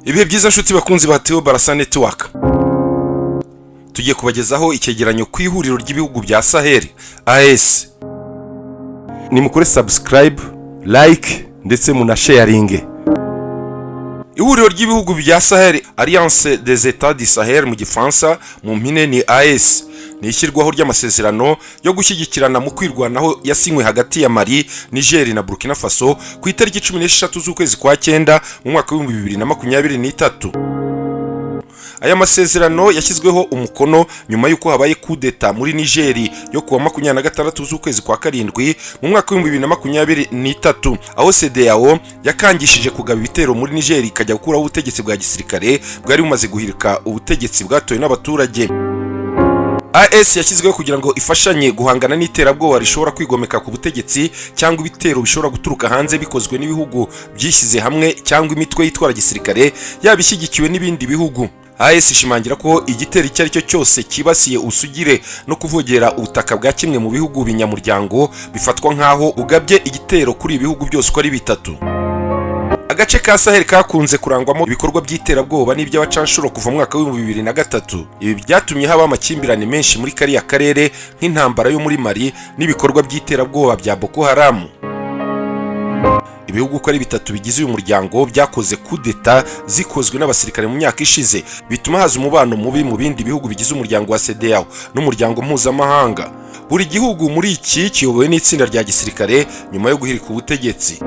Ibihe byiza nshuti bakunzi ba Theo Barasa Network. Tugiye kubagezaho icyegeranyo ku ihuriro ry'ibihugu bya Sahel, AES. Ni mukore subscribe, like ndetse munasharinge. Ihuriro ry'ibihugu bya Sahel, Alliance des États du Sahel mu Gifaransa, mu mpine ni AES. Ni ishyirwaho ry'amasezerano yo gushyigikirana mu kwirwanaho yasinywe hagati ya Mali, Niger na Burkina Faso ku itariki 16 z'ukwezi kwa 9 mu mwaka wa 2023. Aya masezerano yashyizweho umukono nyuma y'uko habaye coup d'etat muri Niger yo kuwa 26 z'ukwezi kwa 7 mu mwaka wa 2023, aho Cedeao yakangishije kugaba ibitero muri Niger ikajya gukuraho ubutegetsi bwa gisirikare bwari bumaze guhirika ubutegetsi bwatowe n'abaturage. AES yashyizweho kugira ngo ifashanye guhangana n'iterabwoba rishobora kwigomeka ku butegetsi cyangwa ibitero bishobora guturuka hanze bikozwe n'ibihugu byishyize hamwe cyangwa imitwe yitwara gisirikare yabishyigikiwe n'ibindi bihugu. AES ishimangira ko igitero icyo ari cyo cyose kibasiye usugire no kuvogera ubutaka bwa kimwe mu bihugu binyamuryango bifatwa nkaho ugabye igitero kuri ibihugu byose uko ari bitatu. Agace ka Sahel kakunze kurangwamo ibikorwa by'iterabwoba n'iby'abacanshuro kuva mu mwaka wa 2003. Ibi byatumye haba amakimbirane menshi muri kariya karere nk'intambara yo muri Mali n'ibikorwa by'iterabwoba bya Boko Haram. Ibihugu uko ari bitatu bigize uyu muryango byakoze coup d'etat zikozwe n'abasirikare mu myaka ishize, bituma haza umubano mubi mu bindi bihugu bigize umuryango wa Cedeao n'umuryango mpuzamahanga. Buri gihugu muri iki kiyobowe n'itsinda rya gisirikare nyuma yo guhirika ubutegetsi.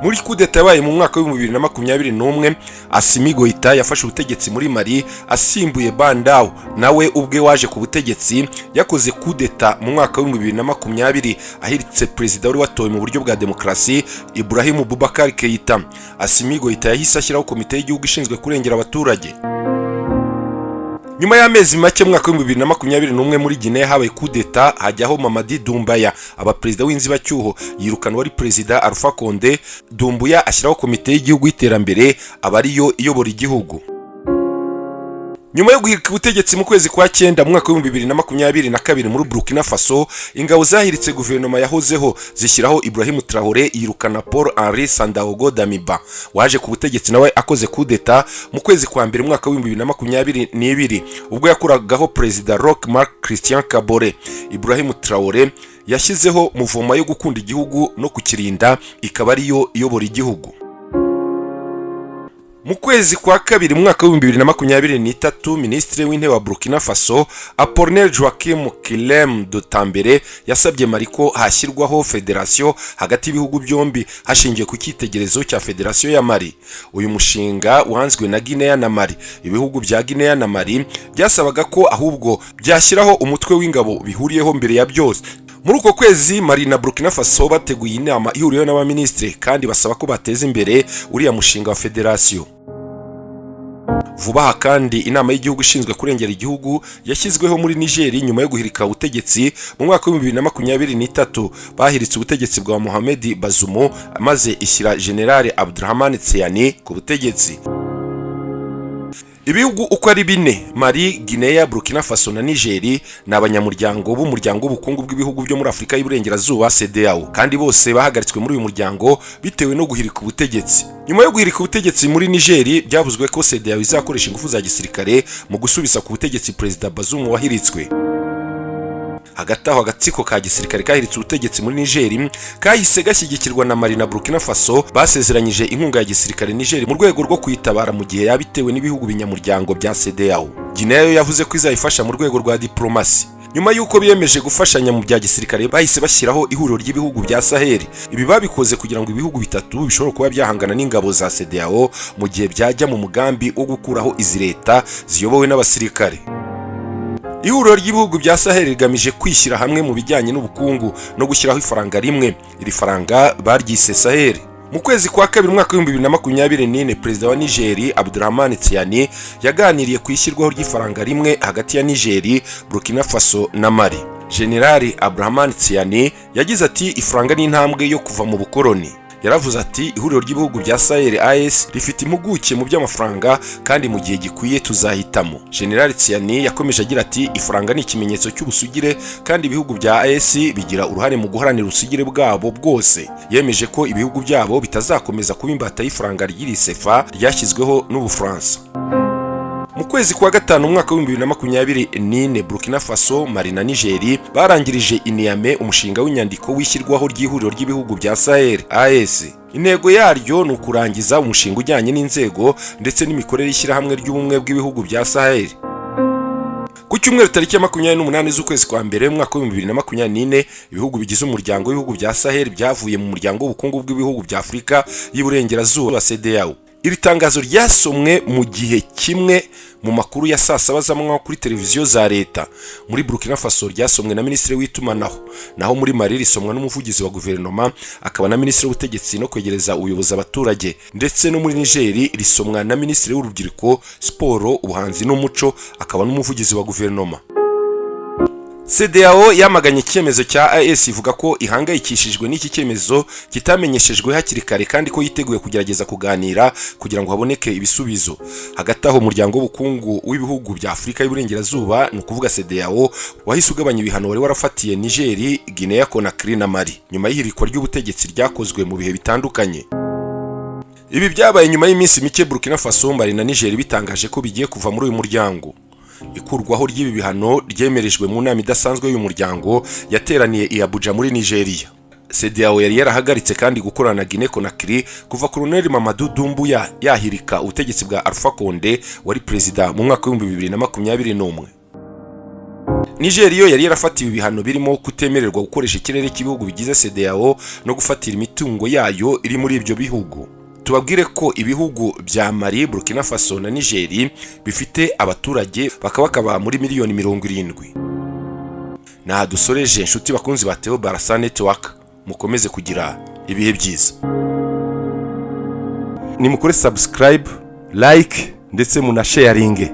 Muri coup d'etat yabaye mu mwaka wa 2021, Assimi Goïta yafashe ubutegetsi muri Mali asimbuye Bandao nawe ubwe waje ku butegetsi. Yakoze coup d'etat mu mwaka wa 2020 ahiritse president wari watowe mu buryo bwa demokrasi Ibrahim Boubacar Keïta. Assimi Goïta yahise ashyiraho komite y'igihugu ishinzwe kurengera abaturage. Nyuma y'amezi make mu mwaka wa 2021 muri Guinea habaye coup d'etat, hajyaho Mamadi Doumbouya aba president w'inzibacyuho, yirukana wari president Alpha Condé. Doumbouya ashyiraho komite y'igihugu y'iterambere aba ariyo iyobora igihugu. Nyuma yo guhirika ubutegetsi mu kwezi kwa 9 mu mwaka wa 2022 muri Burkina Faso, ingabo zahiritse guverinoma yahozeho zishyiraho Ibrahim Traoré, yirukana Paul Henri Sandaogo Damiba waje ku butegetsi nawe akoze coup d'etat mu kwezi kwa 1 mu mwaka wa 2022 ubwo yakuragaho president Roch Marc Christian Kabore. Ibrahim Traoré yashyizeho muvoma yo gukunda igihugu no kukirinda, ikaba ariyo iyobora igihugu. Mu kwezi kwa 2 mu mwaka wa 2023, Minisitiri w'Intebe wa Burkina Faso Apollinaire Joachim Kilem de Tambere yasabye Mali ko hashyirwaho federation hagati y'ibihugu byombi hashingiye ku cyitegerezo cya federation ya Mali. Uyu mushinga wanzwe na Guinea na Mali. Ibihugu bya Guinea na Mali byasabaga ko ahubwo byashyiraho umutwe w'ingabo bihuriyeho mbere ya byose. Muri uko kwezi Mali na Burkina Faso bateguye inama ihuriyeho n'abaministri kandi basaba ko bateza imbere uriya mushinga wa federation. Vuba aha kandi inama y'igihugu ishinzwe kurengera igihugu yashyizweho muri Niger nyuma yo guhirika ubutegetsi mu mwaka wa 2023. Bahiritse ubutegetsi bwa Mohamed Bazoum maze ishyira General Abdurrahman Tiani ku butegetsi. Ibihugu uko ari 4, Mali, Guinea, Burkina Faso na Niger, ni abanyamuryango b'umuryango w'ubukungu bw'ibihugu byo muri Afurika y'Iburengerazuba Cedeao, kandi bose bahagaritswe muri uyu muryango bitewe no guhirika ubutegetsi. Nyuma yo guhirika ubutegetsi muri Niger, byavuzwe ko Cedeao izakoresha ingufu za gisirikare mu gusubisa ku butegetsi President Bazoum wahiritswe. Hagati aho agatsiko ka gisirikare kahiritse ubutegetsi muri Niger kahise gashyigikirwa na Mali na Burkina Faso, basezeranyije inkunga ya gisirikare Niger mu rwego rwo kwitabara mu gihe yabitewe n'ibihugu binyamuryango bya Cedeao. Guinea yavuze ko izayifasha mu rwego rwa diplomasi. Nyuma y'uko biyemeje gufashanya mu bya gisirikare, bahise bashyiraho ihuriro ry'ibihugu bya Sahel. Ibi babikoze kugira ngo ibihugu bitatu bishobora kuba byahangana n'ingabo za Cedeao mu gihe byajya mu mugambi wo gukuraho izi leta ziyobowe n'abasirikare. Ihuriro ry'ibihugu bya Sahel rigamije kwishyira hamwe mu bijyanye n'ubukungu no gushyiraho ifaranga rimwe. Iri faranga baryise Sahel. Mu kwezi kwa 2 mu mwaka wa 2024, Perezida wa Niger Abdurrahman Tiani yaganiriye ku ishyirwaho ry'ifaranga rimwe hagati ya Niger, Burkina Faso na Mali. General Abdurrahman Tiani yagize ati ifaranga ni intambwe yo kuva mu bukoloni. yaravuze ati ihuriro ry'ibihugu bya Sahel AES rifite impuguke mu by'amafaranga kandi mu gihe gikwiye tuzahitamo. General Tsiani yakomeje agira ati ifaranga ni ikimenyetso cy'ubusugire kandi ibihugu bya AES bigira uruhare mu guharanira ubusugire bwabo bwose. Yemeje ko ibihugu byabo bitazakomeza kuba imbata y'ifaranga ry'iri sefa ryashyizweho n'Ubufaransa. Mu kwezi kwa gatanu umwaka wa 2024 Burkina Faso, Mali na Niger barangirije i Niamey umushinga w'inyandiko w'ishyirwaho ry'ihuriro ry'ibihugu bya Sahel AES. Intego yaryo ni ukurangiza umushinga ujyanye n'inzego ndetse n'imikorere y'ishyirahamwe ry'ubumwe bw'ibihugu bya Sahel. Ku cyumweru tariki ya 28 z'ukwezi kwa mbere mu mwaka wa 2024 ibihugu bigize umuryango w'ibihugu bya Sahel byavuye mu muryango w'ubukungu bw'ibihugu bya Afurika y'Iburengerazuba Cedeao. Iri tangazo ryasomwe mu gihe kimwe mu makuru ya saa 7 z'amanywa kuri televiziyo za leta. Muri Burkina Faso ryasomwe na Minisitiri w'itumanaho, naho muri Mali risomwa n'umuvugizi wa guverinoma akaba na Minisitiri w'ubutegetsi no kwegereza ubuyobozi abaturage, ndetse no muri Niger risomwa na Minisitiri w'urubyiruko, siporo, ubuhanzi n'umuco akaba n'umuvugizi wa guverinoma. Cedeao yamaganye icyemezo cya AES ivuga ko ihangayikishijwe n'iki cyemezo kitamenyeshejwe hakiri kare kandi ko yiteguye kugerageza kuganira kugira ngo haboneke ibisubizo. Hagati aho umuryango w'ubukungu w'ibihugu bya Afurika y'Iburengerazuba ni ukuvuga Cedeao wahise ugabanya ibihano wari warafatiye Niger, Guinea Conakry na Mali nyuma y'ihirikwa ry'ubutegetsi ryakozwe mu bihe bitandukanye. Ibi byabaye nyuma y'iminsi mike Burkina Faso, Mali na Niger bitangaje ko bigiye kuva muri uyu muryango. Ikurwaho ry'ibi bihano ryemerejwe mu nama idasanzwe y'uyu muryango yateraniye i Abuja muri Nigeria. Cedeao yari yarahagaritse kandi gukorana na Guinea Conakry kuva Colonel Mamadou Doumbouya yahirika ubutegetsi bwa Alpha Condé wari perezida mu mwaka wa 2021. Niger yo yari yarafatiwe ibihano birimo kutemererwa gukoresha ikirere cy'ibihugu bigize Cedeao no gufatira imitungo yayo iri muri ibyo bihugu. Tubabwire ko ibihugu bya Mali, Burkina Faso na Niger bifite abaturage bakaba muri miliyoni 70. Naha dusoreje inshuti bakunzi ba Theo Barasa Network, mukomeze kugira ibihe byiza. Nimukore subscribe, like ndetse munasharinge.